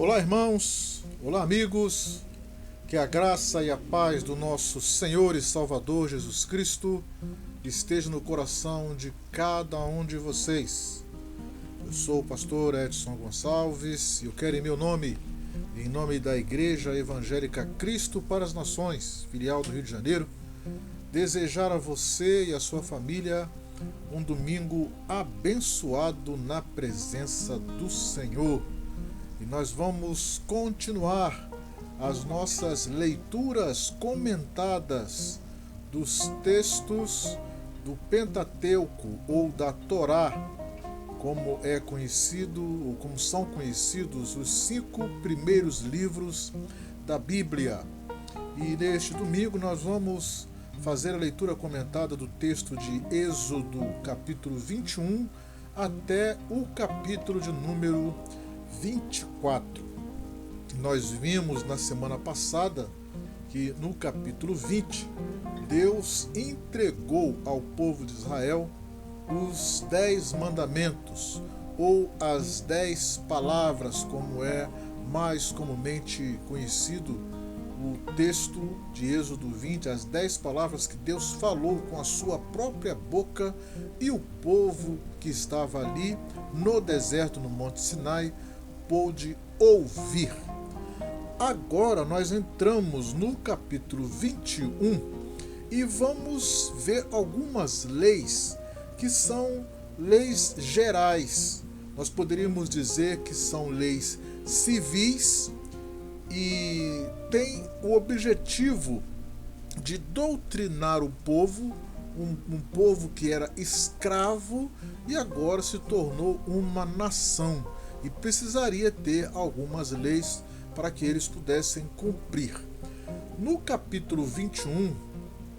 Olá, irmãos, olá, amigos, que a graça e a paz do nosso Senhor e Salvador Jesus Cristo esteja no coração de cada um de vocês. Eu sou o pastor Edson Gonçalves e eu quero em nome da Igreja Evangélica Cristo para as Nações, filial do Rio de Janeiro, desejar a você e a sua família um domingo abençoado na presença do Senhor. E nós vamos continuar as nossas leituras comentadas dos textos do Pentateuco ou da Torá, como é conhecido ou como são conhecidos os 5 primeiros livros da Bíblia. E neste domingo nós vamos fazer a leitura comentada do texto de Êxodo, capítulo 21, até o capítulo de número 24. Nós vimos na semana passada que no capítulo 20, Deus entregou ao povo de Israel os 10 mandamentos, ou as 10 palavras, como é mais comumente conhecido o texto de Êxodo 20, as 10 palavras que Deus falou com a sua própria boca e o povo que estava ali no deserto, no Monte Sinai, pôde ouvir. Agora nós entramos no capítulo 21 e vamos ver algumas leis que são leis gerais. Nós poderíamos dizer que são leis civis e tem o objetivo de doutrinar o povo, um povo que era escravo e agora se tornou uma nação e precisaria ter algumas leis para que eles pudessem cumprir. No capítulo 21,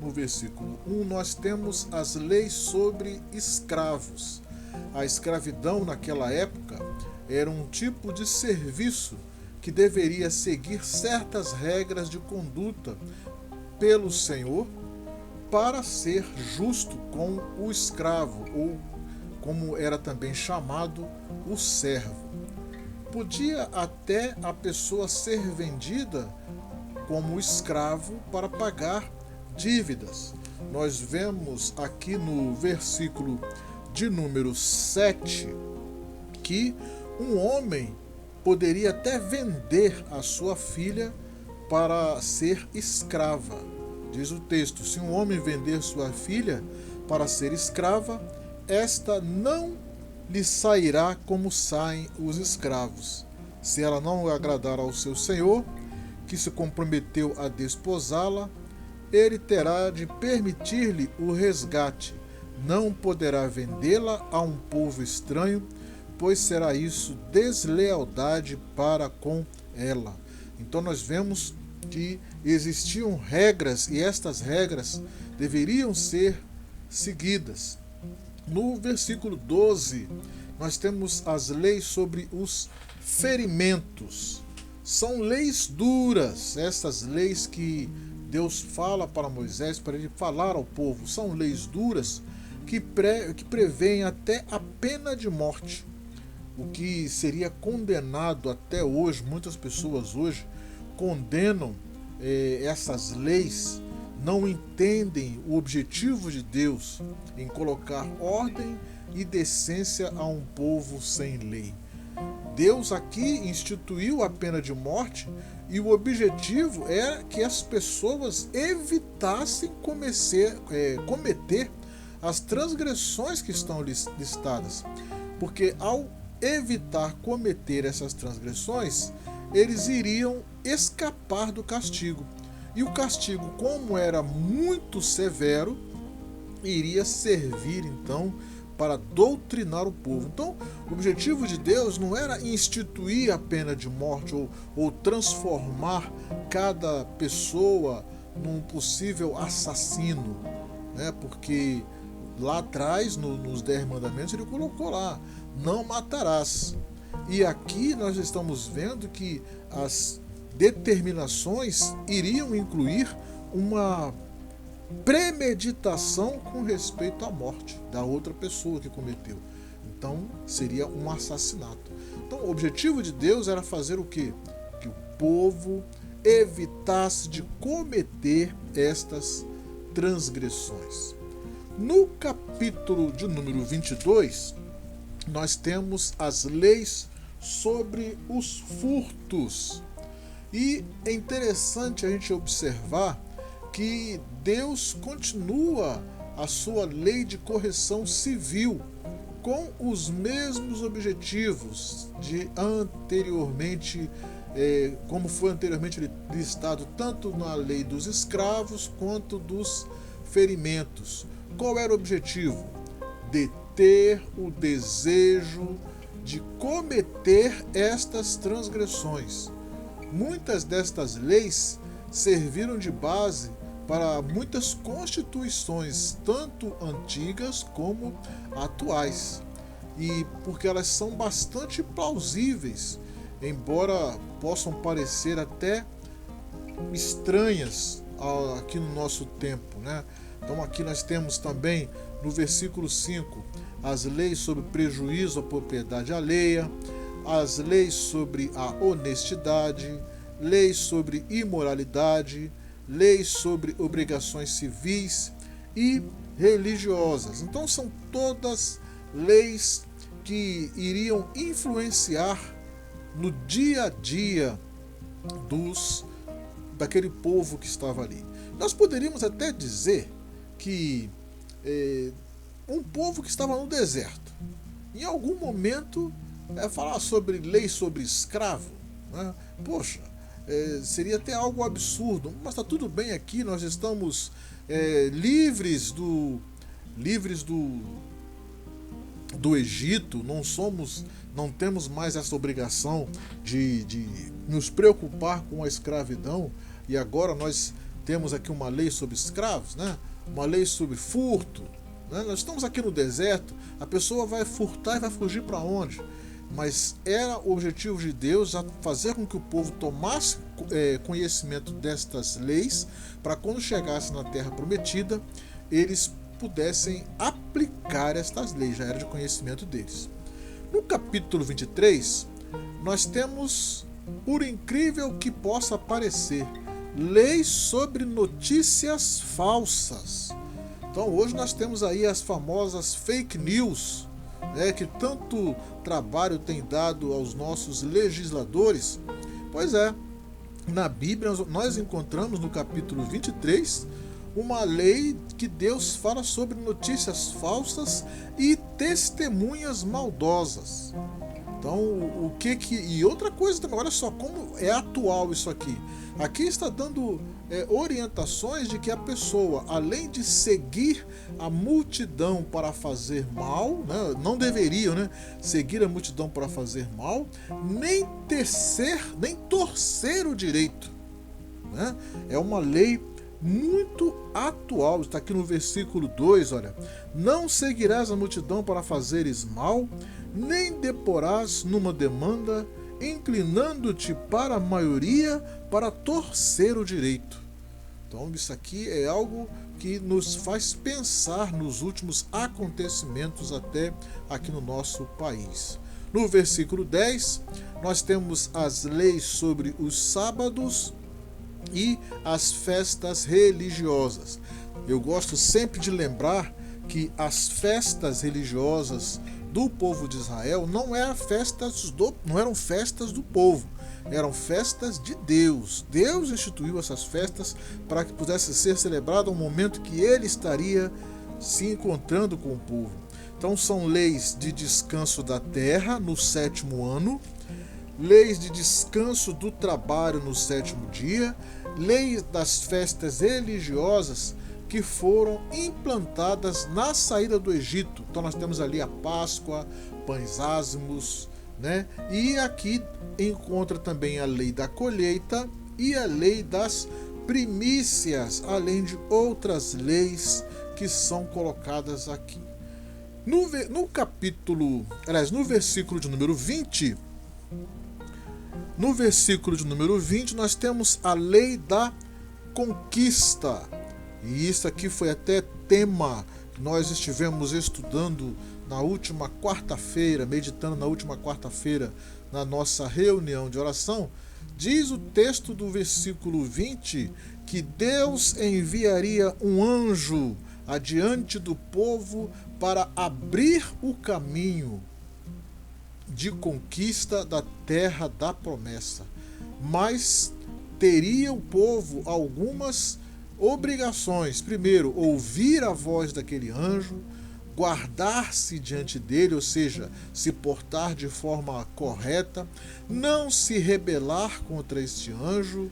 no versículo 1, nós temos as leis sobre escravos. A escravidão naquela época era um tipo de serviço que deveria seguir certas regras de conduta pelo Senhor para ser justo com o escravo, ou como era também chamado, o servo. Podia até a pessoa ser vendida como escravo para pagar dívidas. Nós vemos aqui no versículo de número 7 que um homem poderia até vender a sua filha para ser escrava. Diz o texto: se um homem vender sua filha para ser escrava, esta não lhe sairá como saem os escravos. Se ela não agradar ao seu senhor, que se comprometeu a desposá-la, ele terá de permitir-lhe o resgate. Não poderá vendê-la a um povo estranho, pois será isso deslealdade para com ela. Então nós vemos que existiam regras e estas regras deveriam ser seguidas. No versículo 12, nós temos as leis sobre os ferimentos. São leis duras, essas leis que Deus fala para Moisés, para ele falar ao povo. São leis duras que prevêem até a pena de morte. O que seria condenado até hoje, muitas pessoas hoje condenam essas leis, não entendem o objetivo de Deus em colocar ordem e decência a um povo sem lei. Deus aqui instituiu a pena de morte e o objetivo é que as pessoas evitassem cometer as transgressões que estão listadas. Porque ao evitar cometer essas transgressões, eles iriam escapar do castigo. E o castigo, como era muito severo, iria servir então para doutrinar o povo. Então, o objetivo de Deus não era instituir a pena de morte ou transformar cada pessoa num possível assassino, né? Porque lá atrás, nos 10 mandamentos, ele colocou lá: não matarás. E aqui nós estamos vendo que as determinações iriam incluir uma premeditação com respeito à morte da outra pessoa que cometeu. Então seria um assassinato. Então, o objetivo de Deus era fazer o quê? Que o povo evitasse de cometer estas transgressões. No capítulo de número 22, nós temos as leis sobre os furtos. E é interessante a gente observar que Deus continua a sua lei de correção civil com os mesmos objetivos de anteriormente, como foi anteriormente listado tanto na lei dos escravos quanto dos ferimentos. Qual era o objetivo? Deter o desejo de cometer estas transgressões. Muitas destas leis serviram de base para muitas constituições, tanto antigas como atuais, e porque elas são bastante plausíveis, embora possam parecer até estranhas aqui no nosso tempo, né? Então aqui nós temos também no versículo 5 as leis sobre prejuízo à propriedade alheia, as leis sobre a honestidade, leis sobre imoralidade, leis sobre obrigações civis e religiosas. Então são todas leis que iriam influenciar no dia a dia daquele povo que estava ali. Nós poderíamos até dizer que um povo que estava no deserto, em algum momento, falar sobre lei sobre escravo, né? Poxa, seria até algo absurdo, mas está tudo bem aqui, nós estamos livres do Egito, não temos mais essa obrigação de nos preocupar com a escravidão, e agora nós temos aqui uma lei sobre escravos, né? Uma lei sobre furto, né? Nós estamos aqui no deserto, a pessoa vai furtar e vai fugir para onde? Mas era o objetivo de Deus fazer com que o povo tomasse conhecimento destas leis, para quando chegasse na terra prometida, eles pudessem aplicar estas leis, já era de conhecimento deles. No capítulo 23, nós temos, por incrível que possa parecer, leis sobre notícias falsas. Então hoje nós temos aí as famosas fake news, que tanto trabalho tem dado aos nossos legisladores. Pois é, na Bíblia nós encontramos no capítulo 23 uma lei que Deus fala sobre notícias falsas e testemunhas maldosas. Então, e outra coisa também, olha só como é atual isso aqui. Aqui está dando orientações de que a pessoa, além de seguir a multidão para fazer mal, né, não deveriam, né, seguir a multidão para fazer mal, nem torcer o direito, né? É uma lei muito atual, está aqui no versículo 2, olha: não seguirás a multidão para fazeres mal, nem deporás numa demanda, inclinando-te para a maioria para torcer o direito. Então isso aqui é algo que nos faz pensar nos últimos acontecimentos até aqui no nosso país. No versículo 10, nós temos as leis sobre os sábados e as festas religiosas. Eu gosto sempre de lembrar que as festas religiosas do povo de Israel não eram festas do povo, eram festas de Deus. Deus instituiu essas festas para que pudesse ser celebrado um momento que ele estaria se encontrando com o povo. Então são leis de descanso da terra no 7º ano, leis de descanso do trabalho no 7º dia, leis das festas religiosas que foram implantadas na saída do Egito. Então nós temos ali a Páscoa, pães ázimos, né? E aqui encontra também a lei da colheita e a lei das primícias, além de outras leis que são colocadas aqui. No versículo de número 20, nós temos a lei da conquista. E isso aqui foi até tema que nós estivemos estudando na última quarta-feira, meditando na última quarta-feira, na nossa reunião de oração, diz o texto do versículo 20 que Deus enviaria um anjo adiante do povo para abrir o caminho de conquista da terra da promessa. Mas teria o povo algumas obrigações. Primeiro, ouvir a voz daquele anjo, guardar-se diante dele, ou seja, se portar de forma correta, não se rebelar contra este anjo,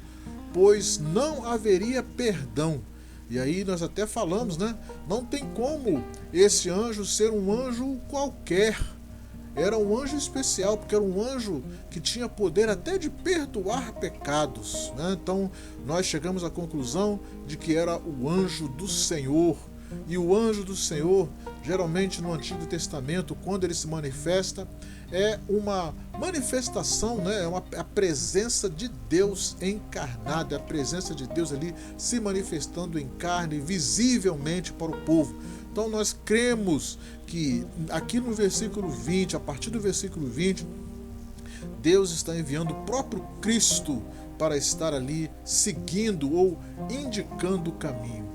pois não haveria perdão. E aí nós até falamos, né? Não tem como esse anjo ser um anjo qualquer. Era um anjo especial, porque era um anjo que tinha poder até de perdoar pecados, né? Então nós chegamos à conclusão de que era o anjo do Senhor. E o anjo do Senhor, geralmente no Antigo Testamento, quando ele se manifesta, é uma manifestação, né? É a presença de Deus encarnada, é a presença de Deus ali se manifestando em carne, visivelmente para o povo. Então nós cremos que aqui no versículo 20, a partir do versículo 20, Deus está enviando o próprio Cristo para estar ali seguindo ou indicando o caminho.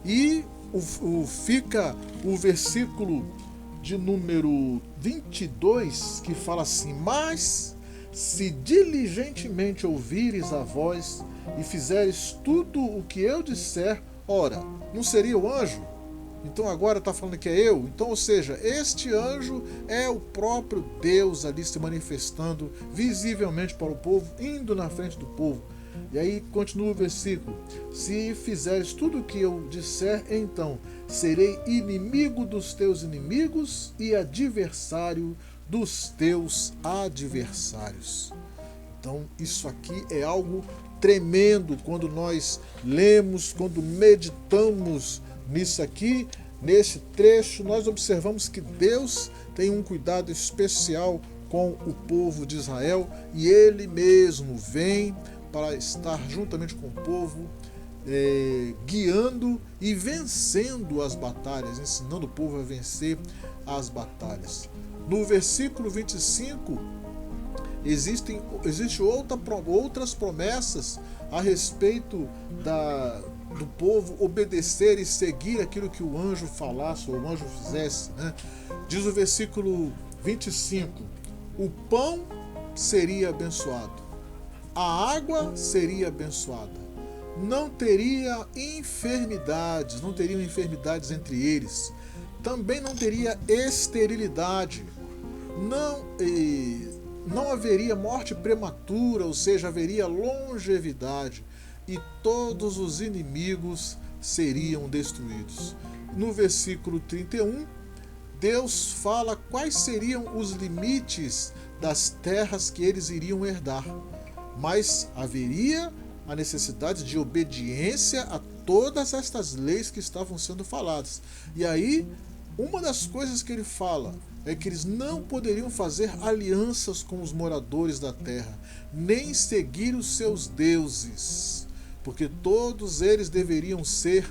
E fica o versículo de número 22, que fala assim: mas se diligentemente ouvires a voz e fizeres tudo o que eu disser, ora, não seria o anjo? Então agora está falando que é eu? Então, ou seja, este anjo é o próprio Deus ali se manifestando visivelmente para o povo, indo na frente do povo. E aí continua o versículo: se fizeres tudo o que eu disser, então serei inimigo dos teus inimigos e adversário dos teus adversários. Então isso aqui é algo tremendo quando nós lemos, quando meditamos nisso aqui, nesse trecho. Nós observamos que Deus tem um cuidado especial com o povo de Israel e Ele mesmo vem para estar juntamente com o povo, guiando e vencendo as batalhas, ensinando o povo a vencer as batalhas. No versículo 25, existem outras promessas a respeito do povo obedecer e seguir aquilo que o anjo falasse ou o anjo fizesse, né? Diz o versículo 25: o pão seria abençoado, a água seria abençoada, não teriam enfermidades entre eles, também não teria esterilidade, não haveria morte prematura, ou seja, haveria longevidade, e todos os inimigos seriam destruídos. No versículo 31, Deus fala quais seriam os limites das terras que eles iriam herdar, mas haveria a necessidade de obediência a todas estas leis que estavam sendo faladas. E aí, uma das coisas que ele fala é que eles não poderiam fazer alianças com os moradores da terra, nem seguir os seus deuses, porque todos eles deveriam ser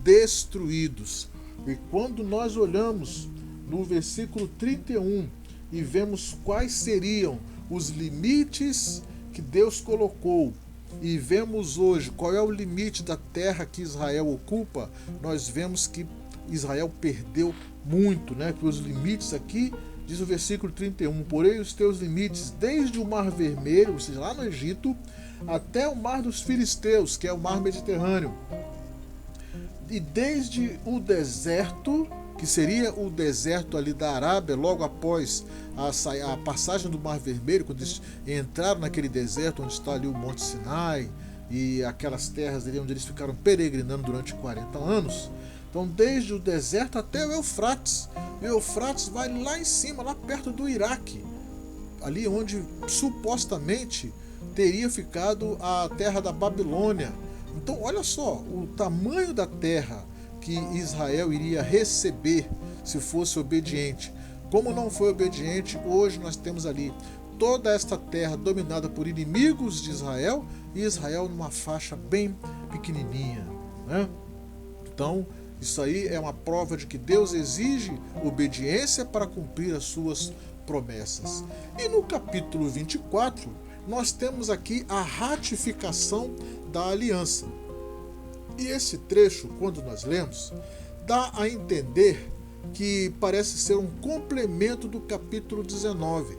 destruídos. E quando nós olhamos no versículo 31 e vemos quais seriam os limites que Deus colocou, e vemos hoje qual é o limite da terra que Israel ocupa, nós vemos que Israel perdeu muito, né? Que os limites aqui, diz o versículo 31, porém os teus limites desde o mar vermelho, ou seja, lá no Egito, até o mar dos filisteus, que é o mar Mediterrâneo, e desde o deserto, que seria o deserto ali da Arábia, logo após a passagem do Mar Vermelho, quando eles entraram naquele deserto onde está ali o Monte Sinai e aquelas terras ali onde eles ficaram peregrinando durante 40 anos. Então, desde o deserto até o Eufrates. E o Eufrates vai lá em cima, lá perto do Iraque, ali onde supostamente teria ficado a terra da Babilônia. Então, olha só o tamanho da terra que Israel iria receber se fosse obediente. Como não foi obediente, hoje nós temos ali toda esta terra dominada por inimigos de Israel, e Israel numa faixa bem pequenininha, né? Então, Isso aí é uma prova de que Deus exige obediência para cumprir as suas promessas. E no capítulo 24, nós temos aqui a ratificação da aliança. E esse trecho, quando nós lemos, dá a entender que parece ser um complemento do capítulo 19,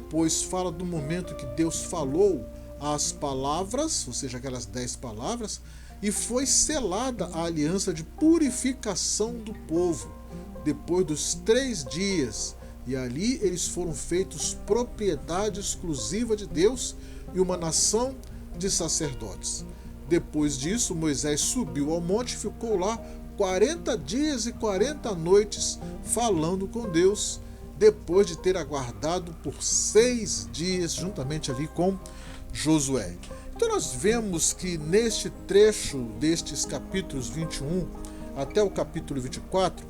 pois fala do momento que Deus falou as palavras, ou seja, aquelas 10 palavras, e foi selada a aliança de purificação do povo, depois dos 3 dias, e ali eles foram feitos propriedade exclusiva de Deus e uma nação de sacerdotes. Depois disso, Moisés subiu ao monte e ficou lá 40 dias e 40 noites falando com Deus, depois de ter aguardado por 6 dias, juntamente ali com Josué. Então nós vemos que neste trecho destes capítulos 21 até o capítulo 24,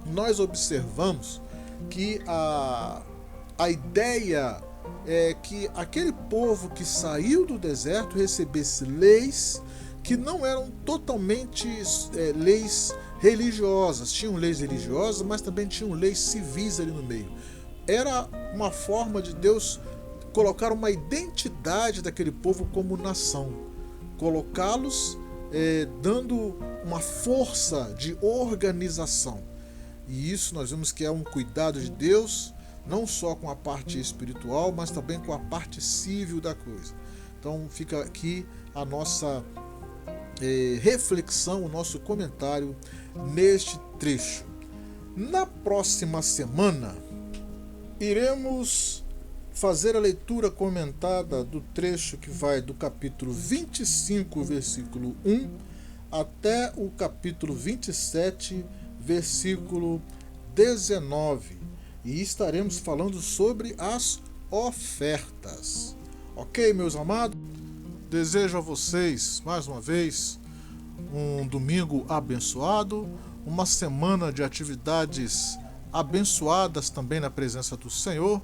nós observamos que a ideia é que aquele povo que saiu do deserto recebesse leis que não eram totalmente leis religiosas. Tinham leis religiosas, mas também tinham leis civis ali no meio. Era uma forma de Deus colocar uma identidade daquele povo como nação, colocá-los dando uma força de organização. E isso nós vemos que é um cuidado de Deus, não só com a parte espiritual, mas também com a parte civil da coisa. Então fica aqui a nossa reflexão, o nosso comentário neste trecho. Na próxima semana, iremos fazer a leitura comentada do trecho que vai do capítulo 25, versículo 1, até o capítulo 27, versículo 19. E estaremos falando sobre as ofertas. Ok, meus amados? Desejo a vocês, mais uma vez, um domingo abençoado, uma semana de atividades abençoadas também na presença do Senhor,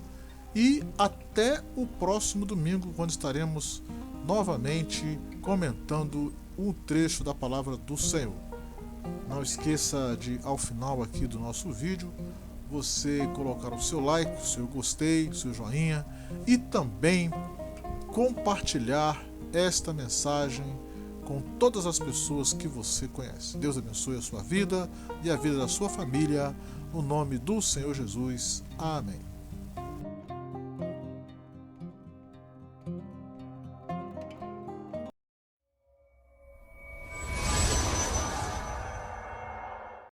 e até o próximo domingo, quando estaremos novamente comentando um trecho da palavra do Senhor. Não esqueça de, ao final aqui do nosso vídeo, você colocar o seu like, o seu gostei, o seu joinha e também compartilhar esta mensagem com todas as pessoas que você conhece. Deus abençoe a sua vida e a vida da sua família, no nome do Senhor Jesus. Amém.